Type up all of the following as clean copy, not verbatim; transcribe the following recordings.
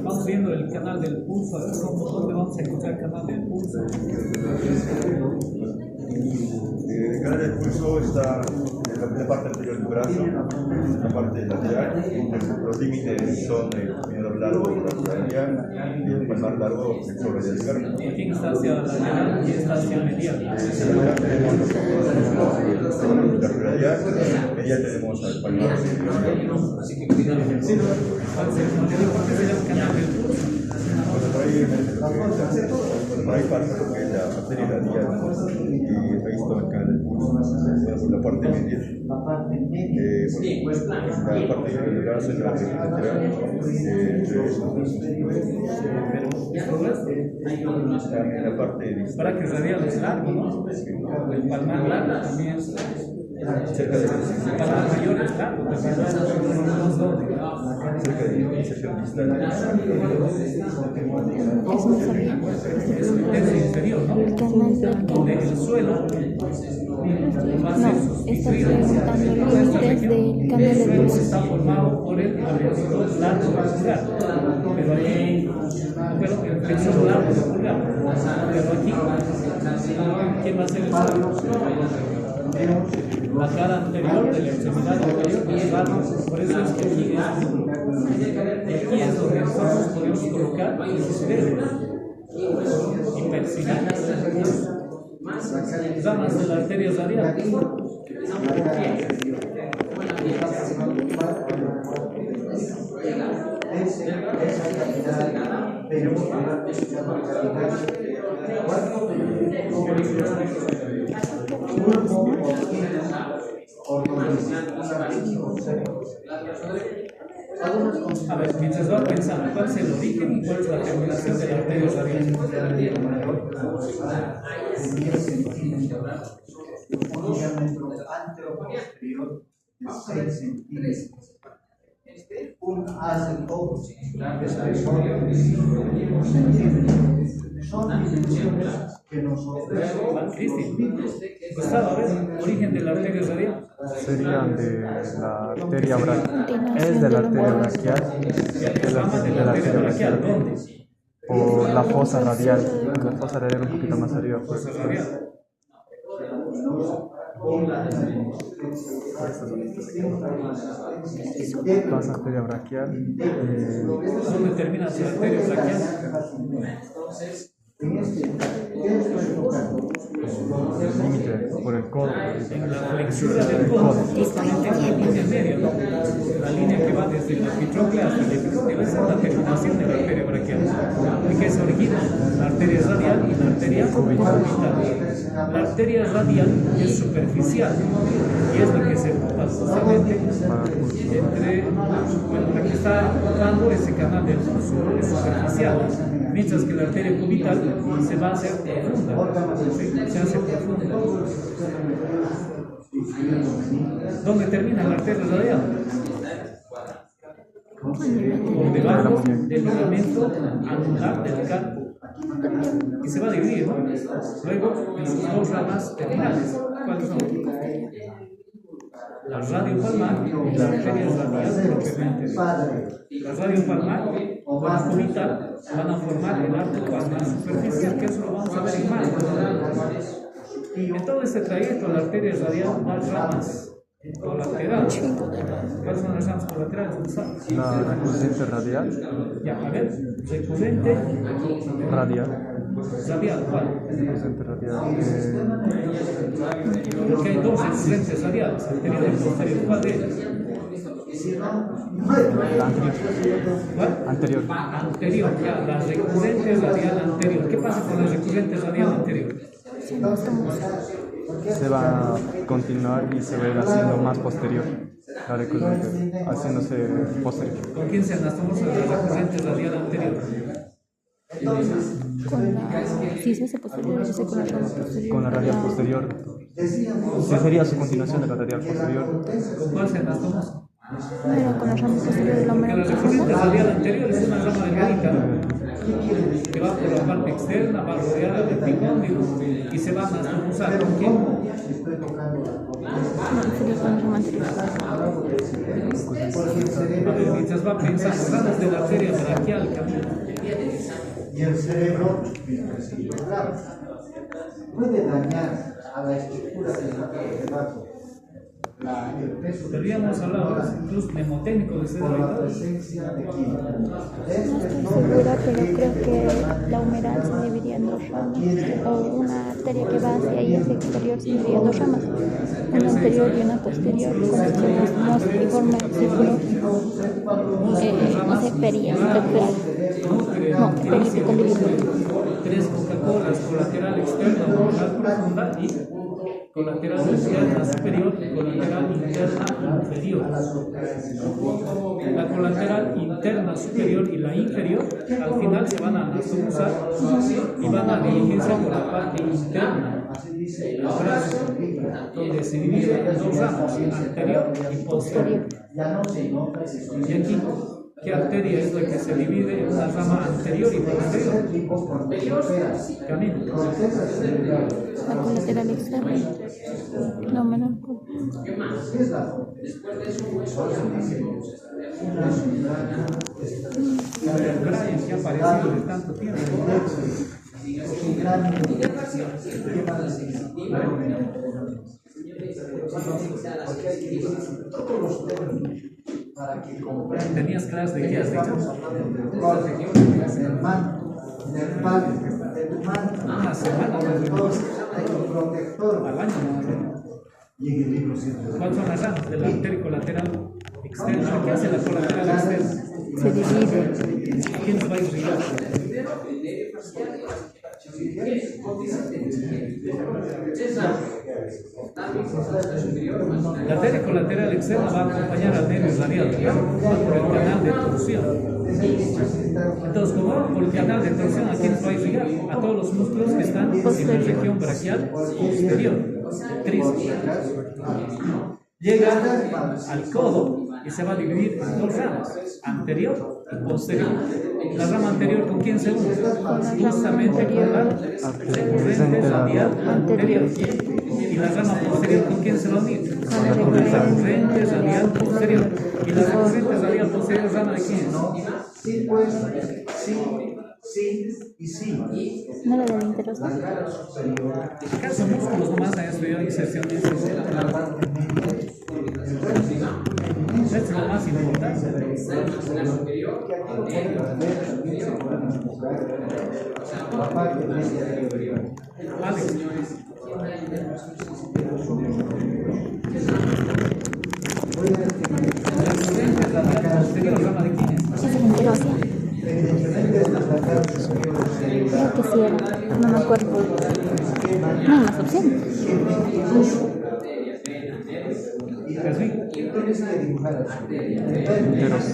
Vamos viendo el canal del pulso. A ver dónde vamos a encontrar el canal del pulso. El canal del pulso está en la parte anterior del brazo, en la parte lateral. Los límites son el mirador largo del brazo radial y el palmar largo del flexor radial externo. ¿Quién está hacia la lateral y está hacia medial? La radial, medial tenemos al palmar externo. ¿Cuál es el canal del pulso? Por ahí pasa lo que es la arteria radial y ahí está el canal del pulso. Por la parte media. La parte del brazo es la región lateral. En la parte para que radial es largo, ¿no? El palmar largo también es cerca de el palmar mayor es largo, también los dos, cerca de sección distal. Eso no sabía. Es el tercio inferior, ¿no? El canal del Donde el suelo va a ser no, sustituido. estás preguntando límites del canal El del suelo pulso. está formado por el abreviador largo del pulgar, pero aquí, el flexor largo del pulgar, pero aquí, ¿quién va a ser el suelo? La cara anterior del extremidad inferior es largo, por eso es que aquí es donde nosotros podemos colocar los dedos y percibir ramas de la arteria radial. A ver, mientras va pensando, ¿cuál es el origen y cuál es la terminación de la arteria radial? Un diámetro anteroposterior de 6 centímetros. Un haz de cobre de espesor de 5 centímetros. Son dimensiones que nos ofrecen. Gustavo, a ver, origen de la arteria radial. Serían de la arteria braquial. Es de la arteria braquial. De la arteria braquial. ¿Dónde? Por la fosa radial. La fosa radial un poquito más arriba. Fosa radial. Pasa arteria braquial. ¿Dónde termina su arteria braquial? El límite por el codo. En la flexura del codo, justamente en la línea media, ¿no? La línea que va desde la epitróclea hasta el epicóndilo, esa es la terminación de la arteria braquial. ¿De qué se origina? La arteria radial y la arteria cubital. La arteria radial es superficial y es la que se ocupa justamente entre, bueno, la que está ocupando ese canal del pulso, es superficial. Mientras que la arteria cubital se va a hacer profunda, ¿sí? Se hace profunda. ¿Dónde termina la arteria radial? Por debajo del ligamento anular del carpo. Y se va a dividir, ¿no? Luego en sus dos ramas terminales. ¿Cuáles son? La radiopalmar y la arteria radial propiamente. La radiopalmar o la cubital van a formar el arco palmar superficial, que eso lo vamos a ver en mano. En todo este trayecto la arteria radial da ramas colaterales. ¿Cuáles son las ramas colaterales? La recurrente radial. Ya, a ver, recurrente Radial. radial, ¿cuál? Recurrente radial. Porque hay dos recurrentes radiales, anterior y posterior. ¿Cuál de ellas? La anterior. ¿Cuál? Anterior. Anterior, ya, la recurrente radial anterior. ¿Qué pasa con la recurrente radial anterior? Se va a continuar y se va a ir haciendo más posterior. La recurrente, haciéndose posterior. ¿Con quién se anastomosa la recurrente radial anterior? Con la, si se hace posterior, se hace con la rama posterior. Con la radial posterior. Sí, sería su continuación de la radial posterior. ¿Con cuál se anastomosa? Pero con la rama posterior de la Porque la mano recurrente profunda. radial anterior es una rama delgadita que va por la parte externa, va a rodear el epicóndilo y se va a anastomosar. ¿Con quién? sería con la rama anterior. A ver, mientras va pensando, ramas de la arteria braquial, Y el cerebro, claro, puede dañar a la estructura del vaso. El peso podríamos hablar incluso mnemotécnico de por la cerebro. presencia de químicos. No estoy segura, pero creo que la humeral se dividía en dos ramas, o una arteria que va hacia ahí, hacia el exterior, se dividía en dos ramas, una anterior y una posterior, como decimos, y forma el círculo, no sé, peripicondílico. Tres Coca-Colas, colateral externa, colateral profunda y colateral externa superior y colateral interna inferior. La colateral interna superior y la inferior al final se van a anastomosar y van a dirigirse por la parte interna del brazo, donde se divide en dos ramas, anterior y posterior. Y aquí, ¿qué arteria es la que se divide en una rama anterior y posterior? Camino. La colateral externa. No, menor. Brian, que ha aparecido de tanto tiempo. ¿Tenías clases de qué has dicho? Una semana al año. ¿Cuáles son las ramas de la arteria colateral externa? ¿Qué hace la colateral externa? Se divide. ¿Quién se va a irrigar? La arteria colateral externa va a acompañar al nervio radial, va por el canal de torsión. Entonces, como va por el canal de torsión, ¿a quién se va a irrigar? A todos los músculos que están en la región braquial posterior, tríceps. Llega al codo y se va a dividir en dos ramas, anterior y posterior. La rama anterior, ¿con quién se une? Justamente con la recurrente radial anterior. Y la rama posterior, ¿con quién se va a unir? Con la recurrente radial posterior. ¿Y la recurrente radial posterior, rama de quién es? Sí, pues, sí y sí. No la del interostio. Acá son músculos nomás, han estudiado inserciones. Eso es lo más importante. Alex. Posterior, rama de quién es? Esa es la interostia. Creo que sí era, no me acuerdo. No hay más opciones.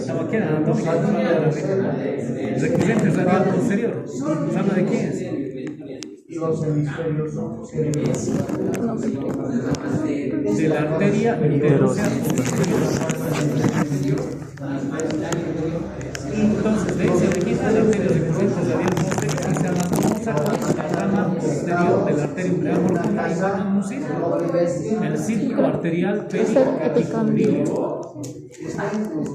Tabaquera anatómica, recurrente radial posterior. ¿Rama de quién es? Los hemisferios son de la arteria interósea posterior. Entonces, de ahí se origina la arteria recurrente radial posterior y se anatomiza con la rama posterior de la arteria umbilical profunda y forman un círculo. El círculo arterial peripicondílico,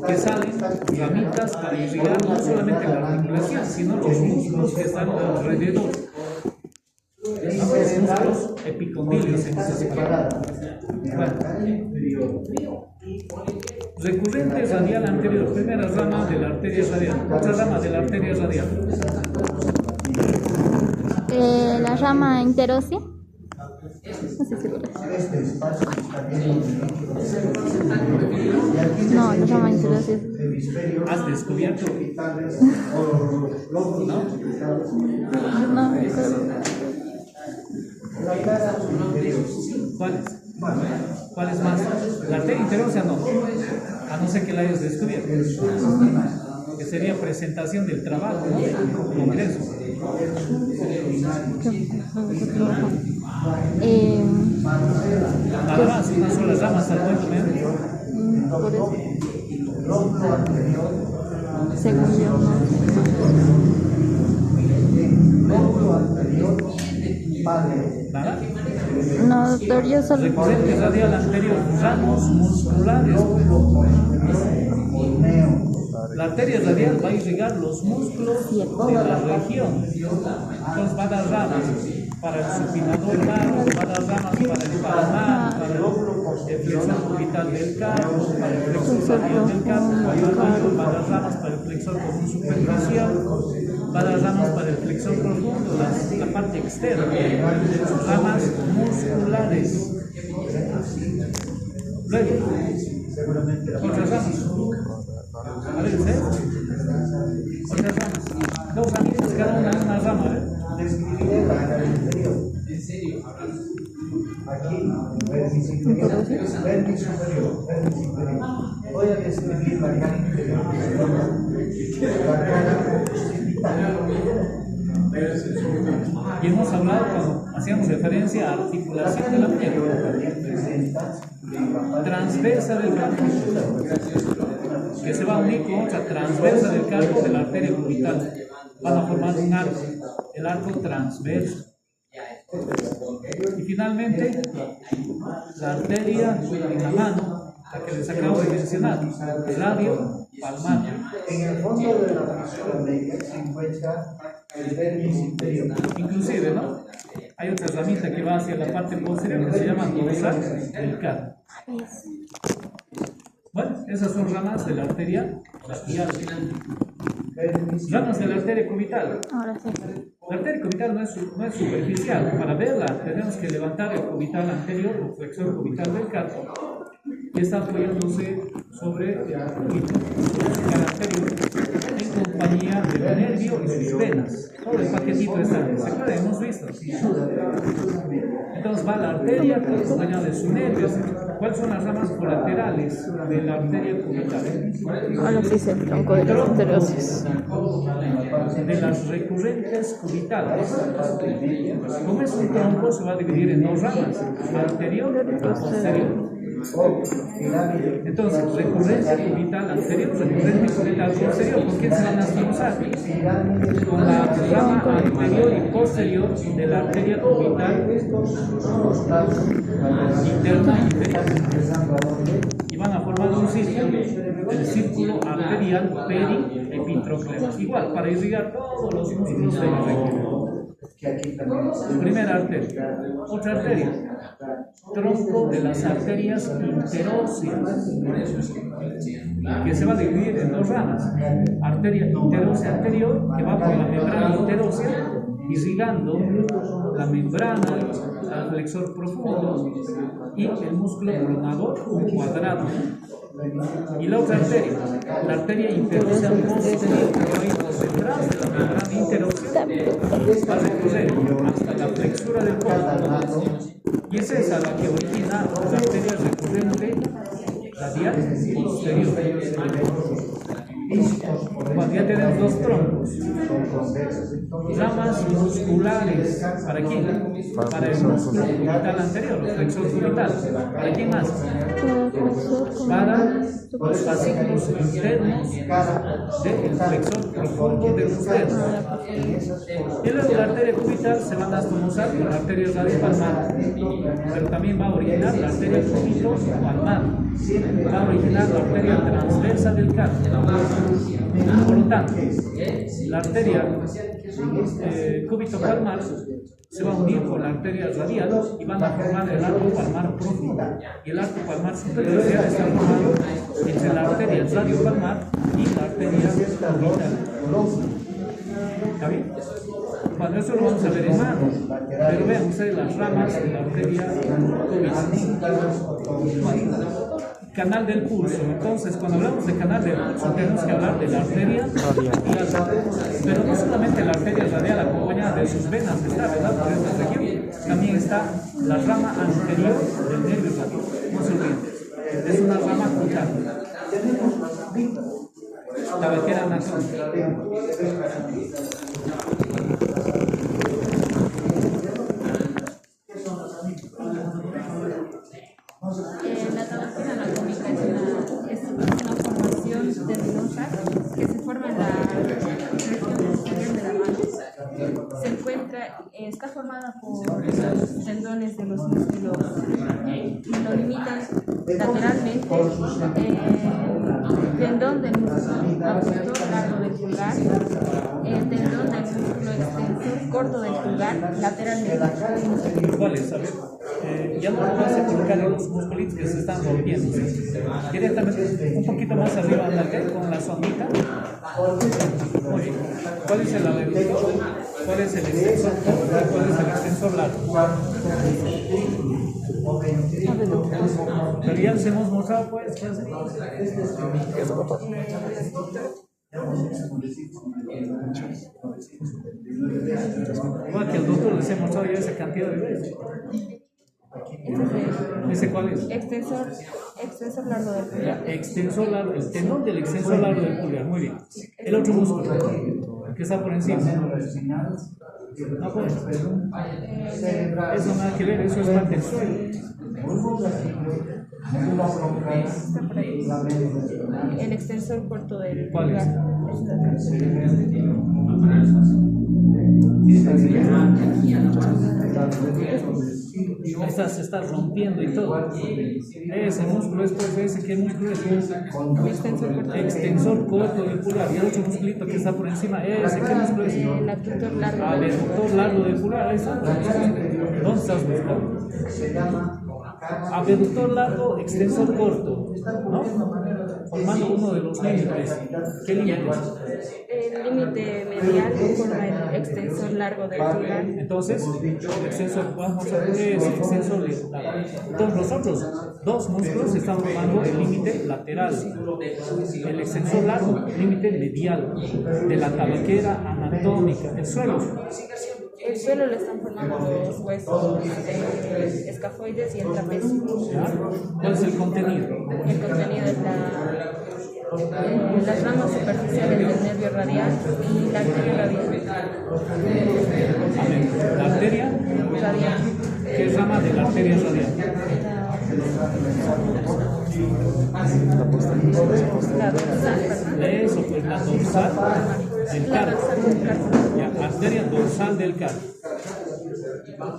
que salen ramitas para irrigar no solamente la articulación, sino los músculos que están alrededor. Los músculos epicondilios en esa separación. Bueno. Recurrente radial anterior, primera rama de la arteria radial. Otra rama de la arteria radial. La rama interósea. No sé si no, la rama interósea. ¿Has descubierto? ¿No? No, ¿Cuáles? ¿Cuáles más? La arteria interósea no, a no ser que la hayas descubierto. Que sería presentación del trabajo, ¿no? Congreso. Nada más, una sola rama hasta el momento medio. Por eso. Según yo, no. ¿Nada? No, doctor, yo solo... Recurrente radial anterior, ramos musculares. La arteria radial va a irrigar los músculos de la región. Entonces va a dar ramas para el supinador largo, va a dar ramas para el palmar, para el flexor cubital del carpo, para el flexor radial del carpo, va a dar ramas para el flexor común superficial, va a dar ramas para el flexor profundo, la parte externa, ramas musculares. Luego, otras ramas. A ver, ¿usted? Otras ramas. Dos ramitas, cada una rama, ¿En serio? Aquí, vértice inferior, vértice superior. Voy a describir la cara inferior. La cara occipital. Y hemos hablado cuando hacíamos referencia a articulación de la piel. Transversa del carpo, que se va a unir con otra transversa del carpo de la arteria cubital. Van a formar un arco, el arco transverso. Y finalmente, la arteria en la mano, la que les acabo de mencionar, radio palmar. En el fondo de la fisura media se encuentra el vértice inferior. Inclusive, ¿no? Hay otra ramita que va hacia la parte posterior que se llama dorsal del carpo. Bueno, esas son ramas de la arteria radial. Ramas de la arteria cubital. Ahora sí. La arteria cubital no es superficial. Para verla tenemos que levantar el cubital anterior o flexor cubital del carpo y está apoyándose sobre el cúbito anterior en compañía del nervio y sus venas. Todo el paquetito está, ¿se acuerdan? Hemos visto. Entonces va la arteria acompañada de su nervio. ¿Cuáles son las ramas colaterales de la arteria cubital? Ahora sí es el tronco de los enterosos. De las recurrentes cubitales. Como es un tronco, se va a dividir en dos ramas, anterior y posterior. Entonces, recurrencia cubital anterior, recurrente cubital posterior. ¿Con quién se van a cruzar? Con la rama anterior y posterior de la arteria cubital interna y inferior. Y van a formar un círculo, el círculo arterial periepitrócleo. Igual, para irrigar todos los músculos de la región. Primera arteria. Otra arteria. Tronco de las arterias interóseas, que se va a dividir en dos ramas. Arteria interósea anterior, que va por la membrana interósea, irrigando la membrana al flexor profundo y el músculo pronador cuadrado. Y la otra arteria, la arteria interósea posterior, que va a ir por detrás de la membrana interósea, va a recorrer hasta la flexura del codo. Y es esa la que origina la arteria recurrente radial posterior. Cuando ya tenemos dos troncos, ramas musculares, ¿para quién? Para el músculo cubital anterior, el flexor cubital. ¿Para quién más? Para los fascículos internos del flexor profundo de los dedos. Y luego la arteria cubital se va a anastomosar con la arteria radial palmar, pero también va a originar la arteria cúbito palmar, va a originar la arteria transversa del carpo. Por lo tanto, la arteria cúbito palmar se va a unir con la arteria radial y van a formar el arco palmar profundo. Y el arco palmar superficial está formado entre la arteria radiopalmar y la arteria cubital. ¿Está bien? Bueno, eso lo vamos a ver en mano, pero vean ustedes las ramas de la arteria cubital. Canal del pulso. Entonces, cuando hablamos de canal del pulso, tenemos que hablar de la arteria radial. Pero no solamente la arteria radial acompañada de sus venas está, ¿verdad? Por esta región. También está la rama anterior del nervio radial. No se olviden. Es una rama cutánea. Tabetera anatómica. La tabacera anatómica es una formación tendinosa que se forma en la región posterior de la mano. Se encuentra está formada por los tendones de los músculos que lo limitan lateralmente, el tendón del músculo abductor largo del pulgar, el tendón del músculo extensor corto del pulgar lateralmente. ¿Cuáles? A ver, ya no lo vas a colocar en los musculitos que se están rompiendo. Directamente un poquito más arriba, andate con la sondita. Muy bien. ¿Cuál es el abductor? ¿Cuál es el extensor? ¿Cuál es el extensor largo? Pero ya les hemos mostrado, pues. Igual que el doctor les he mostrado ya esa cantidad de veces. ¿Ese cuál es? Extensor largo del pulgar. Extensor largo, el tendón del extensor largo del pulgar, muy bien. El otro músculo, que está por encima. No puede. Eso nada que ver, eso es parte del suelo. El extensor corto del ¿Cuál es? Se está rompiendo y todo. Ese músculo es pues ese, ¿qué músculo es? Extensor corto del pulgar. Y el otro musculito que está por encima, ese, ¿qué músculo es? El abductor largo. Abductor largo del pulgar, ahí está. ¿Dónde estás buscando? Abductor largo, extensor corto, ¿no? Formando uno de los límites. ¿Qué límites? El límite medial forma el extensor largo del pulgar. Entonces, el extensor, vamos a ver, es el extensor lateral. Entonces, los otros dos músculos están formando el límite lateral. El extensor largo, límite medial de la tabaquera anatómica. El suelo. El suelo lo están formando los huesos escafoides y el trapecio. ¿Cuál es el contenido? El contenido es las ramas superficiales del nervio radial y la arteria radial. La arteria Radial. ¿Qué es rama de la arteria radial? La dorsal, ¿verdad? Eso, pues la dorsal del La carpo. dorsal del carpo. Ya, arteria dorsal del carpo.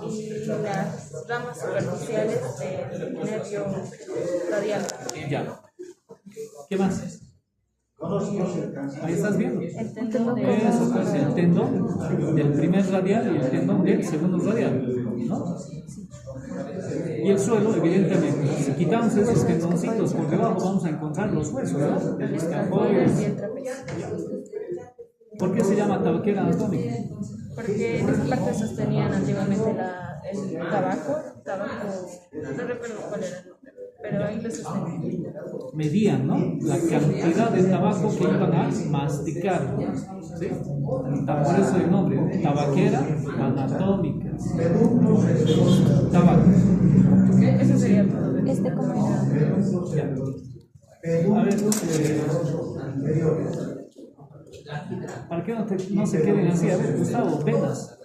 Y las ramas superficiales del nervio radial. Ya. ¿Qué más? Ahí estás viendo. El tendón de Eso, pues el tendón del primer radial y el tendón del segundo radial, ¿no? Y el suelo, evidentemente, si quitamos esos tendoncitos por debajo, vamos a encontrar los huesos, ¿no? El escafoides. y el trapecio. ¿Por qué se llama tabaquera anatómica? Porque en esa parte sostenían antiguamente el tabaco, no recuerdo cuál era el nombre, pero ahí lo sostenían. Medían, ¿no? La cantidad de tabaco que iban a masticar, ¿sí? Por eso el nombre, tabaquera anatómica. Tabaco. Eso sería todo. ¿Cómo era? Ya. A ver, para que no se queden así, a ver, Gustavo, venas.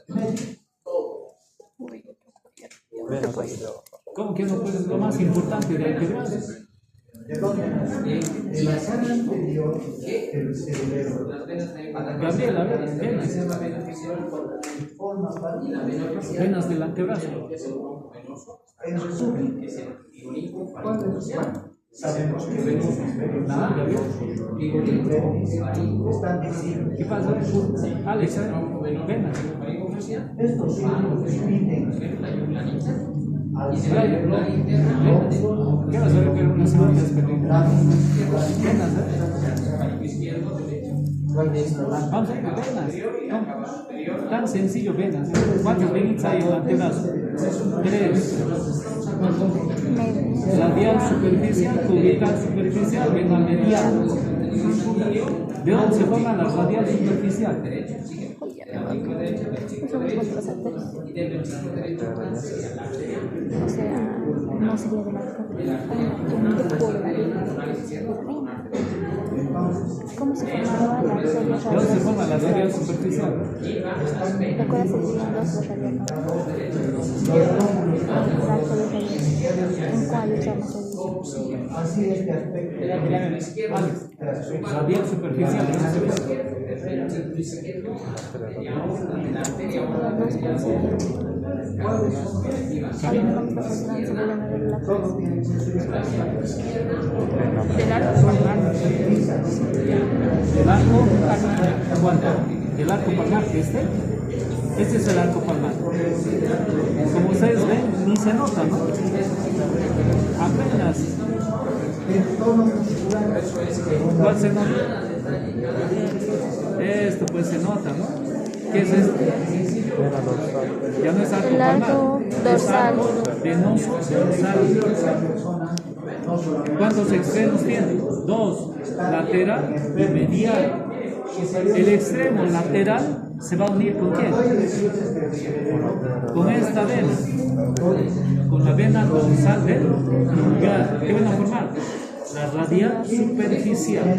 ¿Cómo que no puedes? Lo más importante de algebra. En la sala anterior del cerebro. Gabriel, a ver, venas. Venas del antebrazo. En resumen, cuando sabemos que venimos están visibles. ¿Qué pasa? Alex, venas. Estos signos permiten al ¿Qué cerebro vas a ver que era una semana venas, Vamos a ir a venas. Tan sencillo, venas. ¿Cuántas venitas hay en el antebrazo? 3. Radial superficial, cubital superficial, vena medial. ¿De dónde se forma la radial superficial? O sea, no sería de ¿cómo se formaba la arteria ¿De dónde se forma la radial superficial? ¿Recuerdas el día 2 de radial? ¿En cuál usamos el así este aspecto Alex, radial superficial. Del arco palmar. El arco palmar. ¿Cuánto? El arco palmar, este es el arco palmar. Como ustedes ven, ni se nota, ¿no? Apenas. ¿Cuál se nota? Esto pues se nota, ¿no? ¿Qué es esto? Ya no es arco El palmar. arco dorsal. Venoso dorsal. ¿Cuántos extremos tiene? 2, lateral y medial. El extremo lateral se va a unir ¿con quién? Con esta vena, con la vena dorsal del pulgar. ¿Qué van a formar? La radial superficial.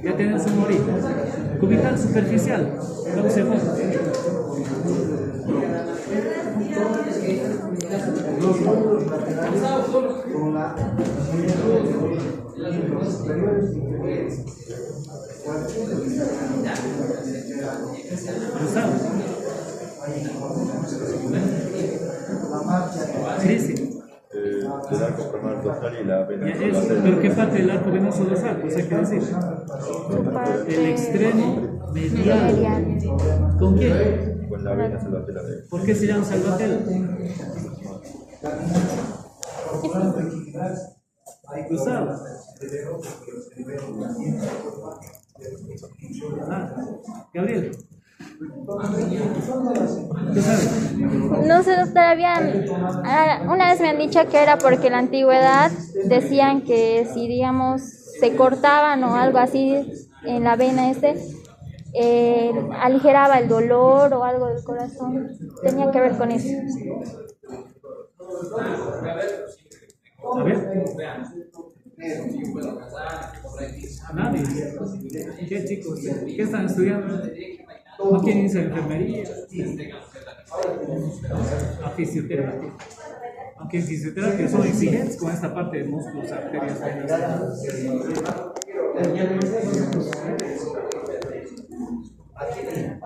Ya tienen su morita. Cubital superficial. ¿Cómo se forma? Gustavo. Sí, sí. El arco palmar dorsal y la vena Pero ¿qué parte del arco venoso dorsal? Pues hay que decir. Su parte El extremo medial. medial. ¿Con quién? con la vena salvatella de ¿Por qué se llama salvatella? Gustavo. Gabriel. ¿Qué sabes? No sé todavía. Una vez me han dicho que era porque en la antigüedad decían que si, digamos, se cortaban o algo así en la vena aligeraba el dolor o algo del corazón. Tenía que ver con eso. A ver. Nadie. ¿Qué chicos? ¿Qué están estudiando? ¿No quieren irse a enfermería? A fisioterapia. Aunque en fisioterapia son exigentes con esta parte de músculos, arterias, venas.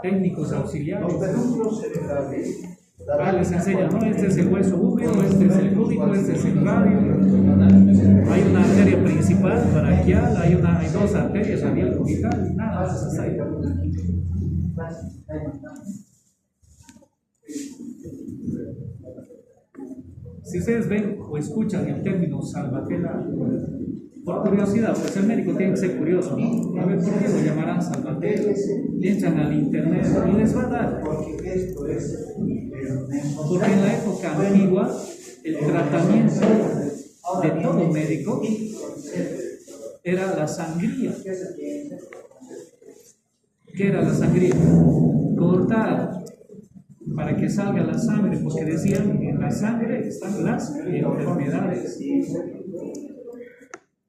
Técnicos auxiliares. Les enseñan, ¿no? Este es el hueso húmero, este es el cúbico, este es el radio. Hay una arteria principal braquial, hay dos arterias, radial cubital, nada más esas hay. Si ustedes ven o escuchan el término salvatella, por curiosidad, pues el médico tiene que ser curioso, ¿no? A ver, ¿por qué lo llamarán salvatella? Entran al internet y les va a dar. Porque en la época antigua, el tratamiento de todo médico era la sangría. ¿Qué era la sangría? Cortar para que salga la sangre, porque decían que en la sangre están las enfermedades.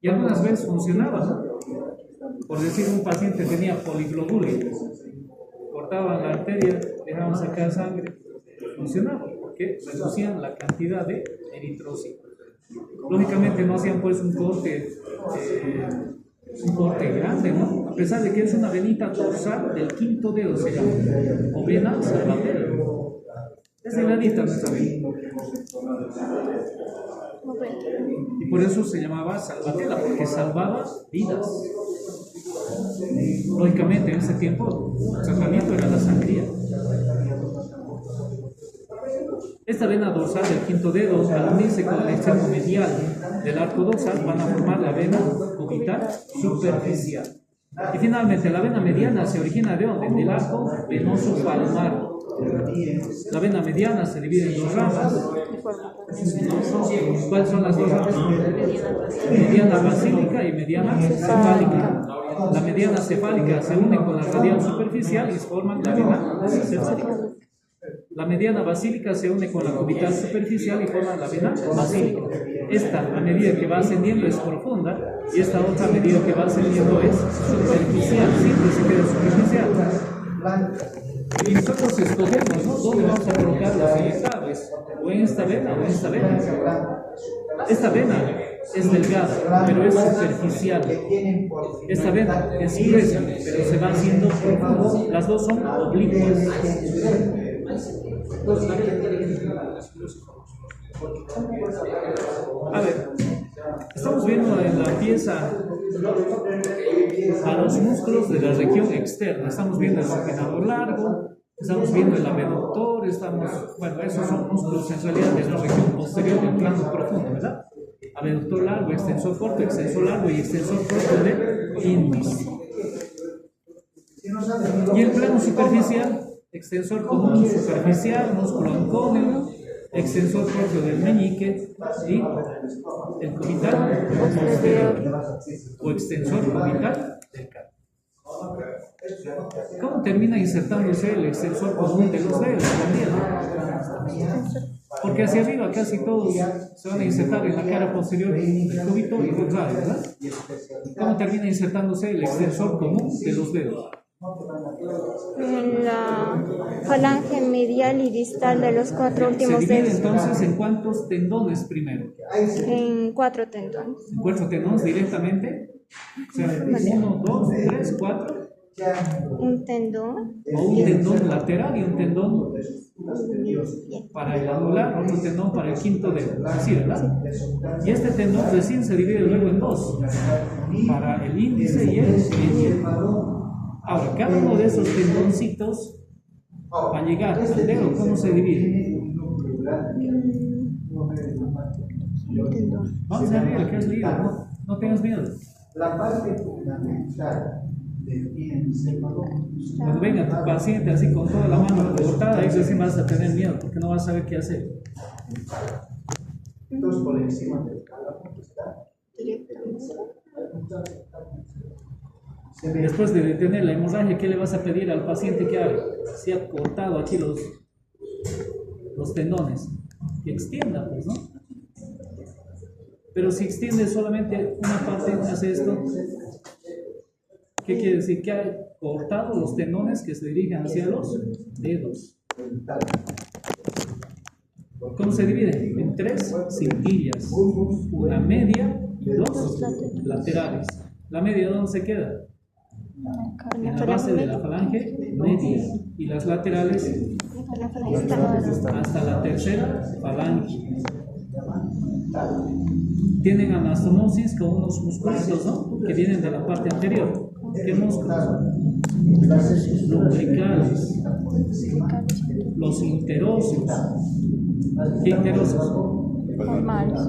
Y algunas veces funcionaba, ¿no? Por decir, un paciente tenía poliglobulia, cortaban la arteria, dejaban sacar sangre, funcionaba, porque reducían la cantidad de eritrocitos. Lógicamente no hacían pues un corte grande, ¿no? A pesar de que es una venita dorsal del quinto dedo, se llama, o vena salvatella. Es delgadita nuestra vena. Y por eso se llamaba salvatella, porque salvaba vidas. Lógicamente en ese tiempo el tratamiento era la sangría. Esta vena dorsal del quinto dedo, al unirse con el extremo medial del arco dorsal, van a formar la vena cubital superficial. Y finalmente la vena mediana se origina ¿de dónde? Del arco venoso palmar. La vena mediana se divide en dos ramas. ¿Cuáles son las dos ramas? Mediana basílica y mediana cefálica. La mediana cefálica se une con la radial superficial y forman la vena cefálica. La mediana basílica se une con la cubital superficial y forma la vena basílica. Esta, a medida que va ascendiendo, es profunda, y esta otra, a medida que va ascendiendo, es superficial. Siempre se queda superficial. Y nosotros escogemos, ¿no? ¿Dónde vamos a colocar las inyectables? O en esta vena o en esta vena. Esta vena es delgada, pero es superficial. Esta vena es gruesa, pero se va haciendo profundo. Las dos son oblicuas. A ver, estamos viendo en la pieza a los músculos de la región externa. Estamos viendo el supinador largo, estamos viendo el abductor, bueno, esos son músculos en realidad de la región posterior del plano profundo, ¿verdad? Abductor largo, extensor corto, extensor largo y extensor corto del índice. Y el plano superficial, extensor común superficial, músculo ancóneo, extensor corto del meñique y el cubital posterior o extensor cubital del carpo. ¿Cómo termina insertándose el extensor común de los dedos? Porque hacia arriba casi todos se van a insertar en la cara posterior del cúbito y del radio, ¿verdad? ¿Cómo termina insertándose el extensor común de los dedos? En la falange medial y distal de los 4 últimos ¿Se divide dedos. entonces en cuántos tendones primero? En 4 tendones. ¿En 4 tendones directamente? O sea, 1, 2, 3, 4. Un tendón. O un tendón lateral y un tendón para el anular, otro tendón para el quinto dedo. Así, ¿verdad? Y este tendón recién se divide luego en 2, para el índice y el meñique. Ahora, cada uno de esos tendoncitos va a llegar al dedo. ¿Cómo se divide? Vamos a ver, ¿qué has leído? No tengas miedo. La parte fundamental del índice Cuando venga tu paciente así con toda la mano cortada, ahí sí vas a tener miedo porque no vas a saber qué hacer. entonces por encima del cálamo está Después de detener la hemorragia, ¿qué le vas a pedir al paciente que haga? Si ha cortado aquí los tendones, que extienda, pues, ¿no? Pero si extiende solamente una parte, hace esto, ¿qué quiere decir? Que ha cortado los tendones que se dirigen hacia los dedos. ¿Cómo se divide? En 3 cintillas, una media y 2 laterales. ¿La media dónde se queda? En la base de la falange media y las laterales hasta la tercera falange. Tienen anastomosis con unos musculitos, ¿no? Que vienen de la parte anterior. ¿Qué músculos? Lumbricales, los interosos. ¿Qué interosos? Normales.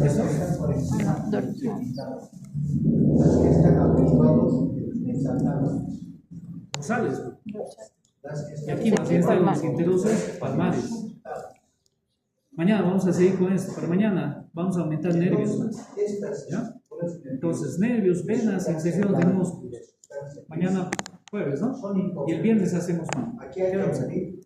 ¿Eso? Dorsales. Y aquí más bien están los interosos palmares. Mañana vamos a seguir con esto. Para mañana vamos a aumentar nervios más. ¿Ya? Entonces, nervios, venas, inserciones de músculos. Mañana jueves, ¿no? Y el viernes hacemos más. Quedamos aquí.